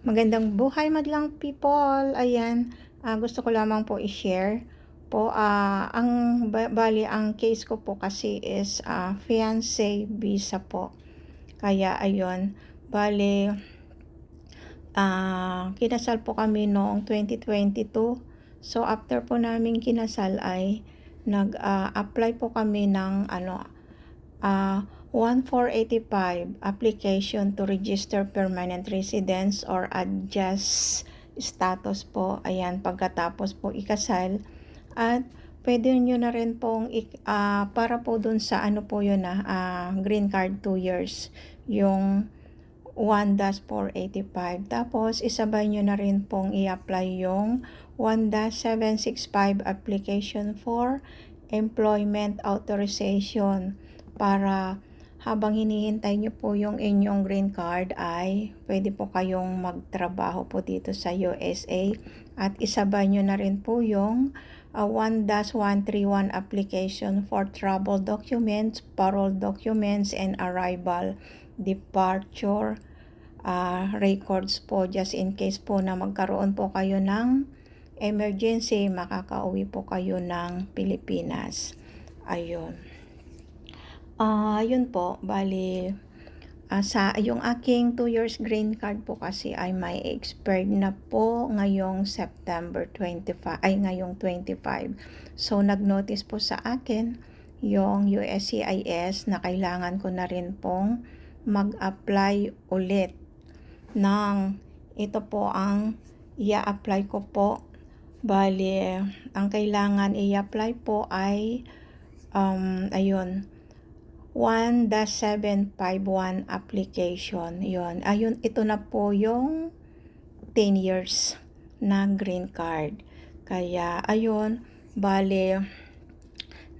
Magandang buhay madlang people. Ayan, gusto ko lamang po i-share po, bali ang case ko po kasi is fiancé visa po. Kaya ayun, bali kinasal po kami noong 2022. So after po namin kinasal ay nag-apply po kami ng 1485 application to register permanent residence or adjust status po. Ayan, pagkatapos po ikasal at pwede nyo na rin pong para po dun sa ano po yun green card 2 years yung 1-485. Tapos isabay nyo na rin pong i-apply yung 1-765 application for employment authorization para habang hinihintay nyo po yung inyong green card ay pwede po kayong magtrabaho po dito sa USA at isabay nyo na rin po yung 1-131 application for travel documents, parole documents, and arrival departure records po just in case po na magkaroon po kayo ng emergency, makakauwi po kayo ng Pilipinas. Ayun. Yun po, bali sa yung aking 2 years green card po kasi ay may expired na po ngayong September 25, ngayong 25. So nag-notice po sa akin yung USCIS na kailangan ko na rin pong mag-apply ulit ng ito po ang i-apply ko po. Bali ang kailangan i-apply po ay ayun 1-751 application. Ayun, ito na po yung 10 years na green card. Kaya ayun, bali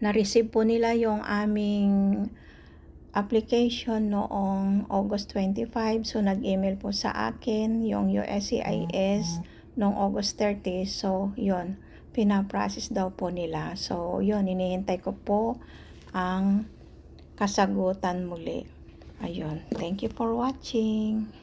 na-receive po nila yung aming application noong August 25. So nag-email po sa akin yung USCIS noong August 30. So yun, pinaprocess daw po nila. So yun, hinihintay ko po ang kasagutan muli. Ayun. Thank you for watching.